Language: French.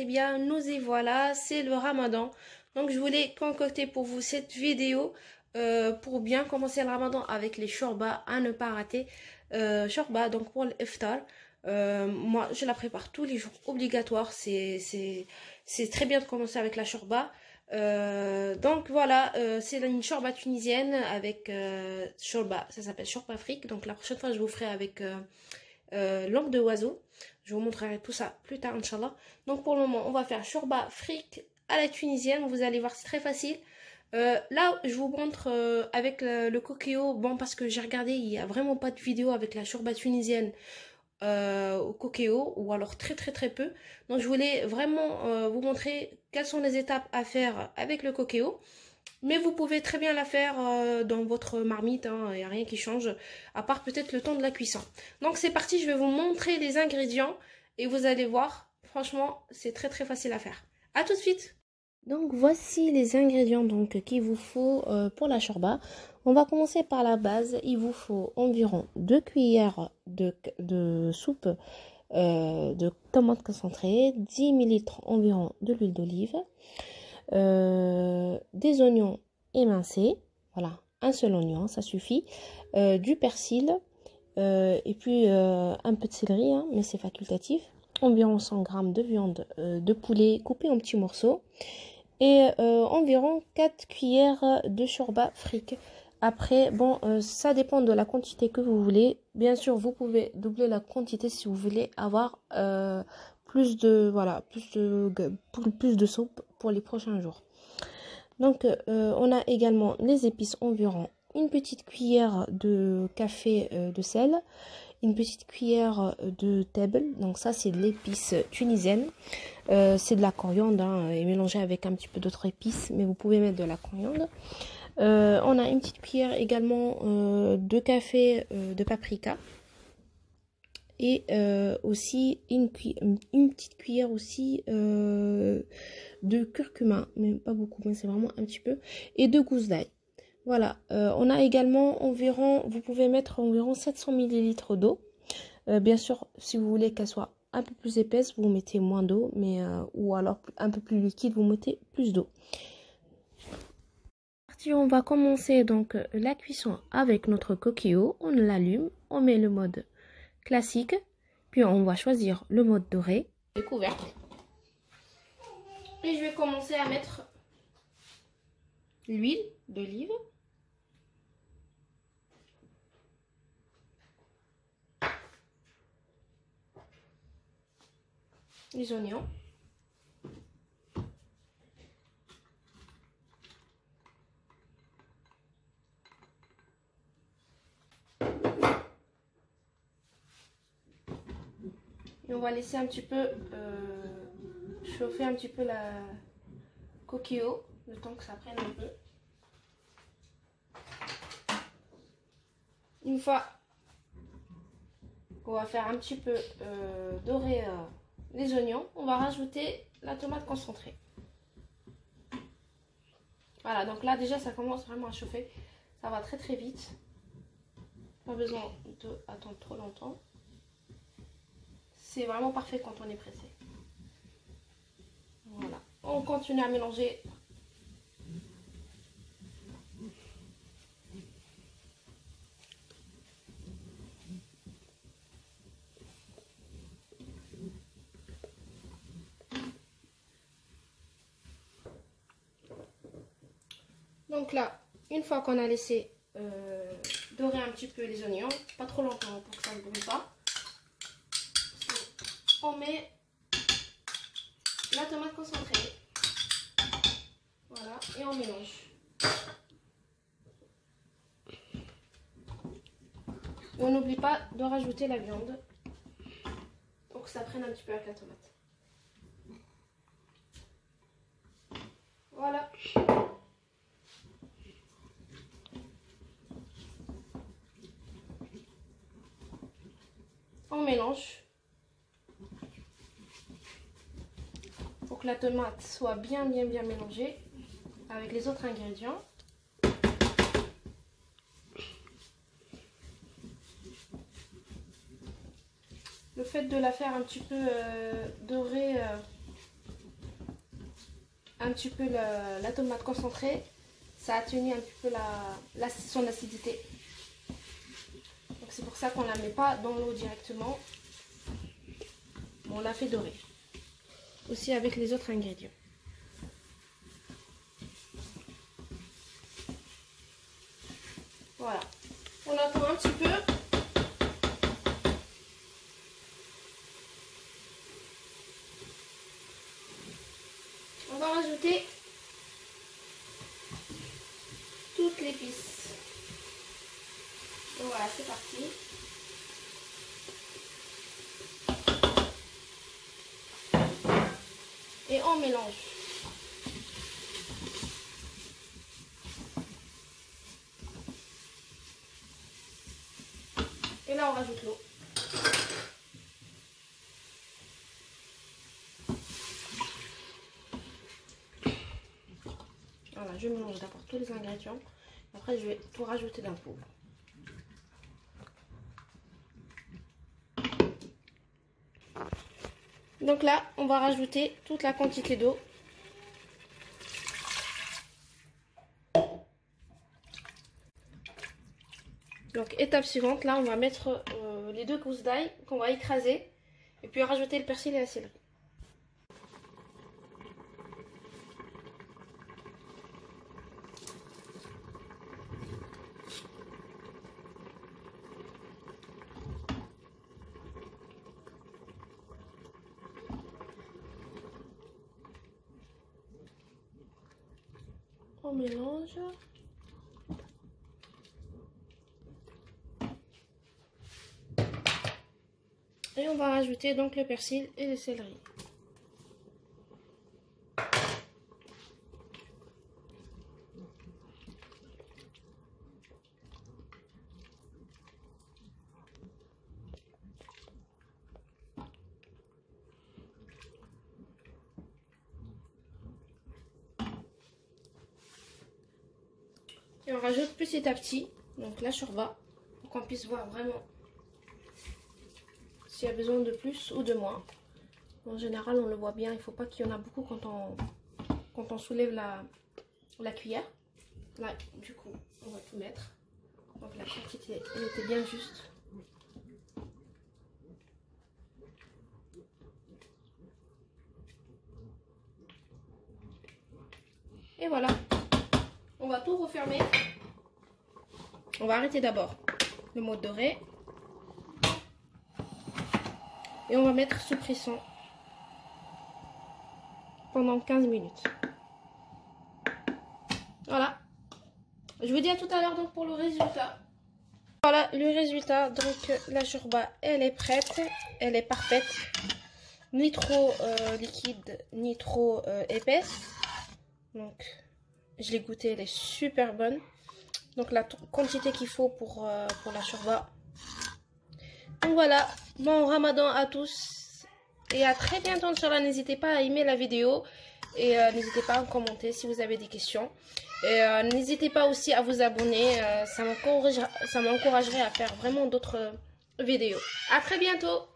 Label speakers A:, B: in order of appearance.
A: allez bien. Nous y voilà, c'est le Ramadan. Donc je voulais concocter pour vous cette vidéo pour bien commencer le Ramadan avec les shorba à ne pas rater. Shorba, donc pour l'iftar. Moi, je la prépare tous les jours, obligatoire. C'est très bien de commencer avec la shorba. Donc voilà, c'est une shorba tunisienne avec shorba, ça s'appelle shorba Afrique. Donc la prochaine fois, je vous ferai avec langue de oiseau. Je vous montrerai tout ça plus tard, Inch'Allah. Donc pour le moment, on va faire shorba fric à la tunisienne. Vous allez voir, c'est très facile. Là, je vous montre avec le coquillot. Bon, parce que j'ai regardé, il n'y a vraiment pas de vidéo avec la shorba tunisienne au coquillot, ou alors très très peu. Donc je voulais vraiment vous montrer quelles sont les étapes à faire avec le coquillot. Mais vous pouvez très bien la faire dans votre marmite, hein, il n'y a rien qui change, à part peut-être le temps de la cuisson. Donc c'est parti, je vais vous montrer les ingrédients et vous allez voir, franchement, c'est très très facile à faire. A tout de suite. Donc voici les ingrédients qu'il vous faut pour la shorba. On va commencer par la base. Il vous faut environ 2 cuillères de soupe de tomates concentrées, 10 ml environ de l'huile d'olive, des oignons émincés, voilà, un seul oignon, ça suffit, du persil, et puis un peu de céleri, hein, mais c'est facultatif, environ 100 g de viande de poulet coupée en petits morceaux, et environ 4 cuillères de shorba fric. Après, bon, ça dépend de la quantité que vous voulez. Bien sûr, vous pouvez doubler la quantité si vous voulez avoir plus de soupe pour les prochains jours. Donc, on a également les épices, environ une petite cuillère de café de sel, une petite cuillère de table, donc ça c'est de l'épice tunisienne, c'est de la coriandre, hein, et mélangé avec un petit peu d'autres épices, mais vous pouvez mettre de la coriandre. On a une petite cuillère également de café de paprika, et aussi une petite cuillère aussi de curcuma, mais pas beaucoup, mais c'est vraiment un petit peu, et de gousse d'ail. Voilà, on a également vous pouvez mettre environ 700 ml d'eau. Bien sûr, si vous voulez qu'elle soit un peu plus épaisse, vous mettez moins d'eau, mais ou alors un peu plus liquide, vous mettez plus d'eau. On va commencer donc la cuisson avec notre coquillot. On l'allume, on met le mode classique, puis on va choisir le mode doré, le couvercle. Et je vais commencer à mettre l'huile d'olive. Les oignons. Et on va laisser un petit peu chauffer un petit peu la coquillot, le temps que ça prenne un peu. Une fois qu'on va faire un petit peu dorer les oignons, on va rajouter la tomate concentrée. Voilà, donc là déjà ça commence vraiment à chauffer, ça va très très vite, pas besoin d'attendre trop longtemps. C'est vraiment parfait quand on est pressé. Voilà, on continue à mélanger. Donc là, une fois qu'on a laissé dorer un petit peu les oignons, pas trop longtemps pour que ça ne brûle pas, on met la tomate concentrée. Voilà, et on mélange. Et on n'oublie pas de rajouter la viande pour que ça prenne un petit peu avec la tomate. Voilà. On mélange pour que la tomate soit bien mélangée avec les autres ingrédients. Le fait de la faire un petit peu dorée un petit peu la tomate concentrée. Ça a tenu un petit peu son acidité. Donc c'est pour ça qu'on ne la met pas dans l'eau directement. On la fait dorer. Aussi avec les autres ingrédients. Voilà. On attend un petit peu. On va rajouter toute l'épice. Voilà, c'est parti. Et on mélange. Et là, on rajoute l'eau. Voilà, je mélange d'abord tous les ingrédients. Après, je vais tout rajouter d'un coup. Donc là, on va rajouter toute la quantité d'eau. Donc étape suivante, là on va mettre les 2 gousses d'ail qu'on va écraser et puis rajouter le persil et la céleri. On mélange. Et on va rajouter donc le persil et le céleri. Et on rajoute petit à petit donc la shorba pour qu'on puisse voir vraiment s'il y a besoin de plus ou de moins. En général, on le voit bien, il ne faut pas qu'il y en a beaucoup quand on soulève la cuillère. Là, du coup, on va tout mettre. Donc la quantité, elle était bien juste. Et voilà. On va tout refermer. On va arrêter d'abord le mode doré. Et on va mettre sous pression pendant 15 minutes. Voilà. Je vous dis à tout à l'heure donc pour le résultat. Voilà le résultat. Donc la shorba, elle est prête. Elle est parfaite. Ni trop liquide, ni trop épaisse. Donc je l'ai goûtée, elle est super bonne. Donc la quantité qu'il faut pour la shorba. Donc voilà, bon ramadan à tous et à très bientôt inchallah. N'hésitez pas à aimer la vidéo et n'hésitez pas à commenter si vous avez des questions. Et n'hésitez pas aussi à vous abonner, ça m'encouragerait à faire vraiment d'autres vidéos. À très bientôt.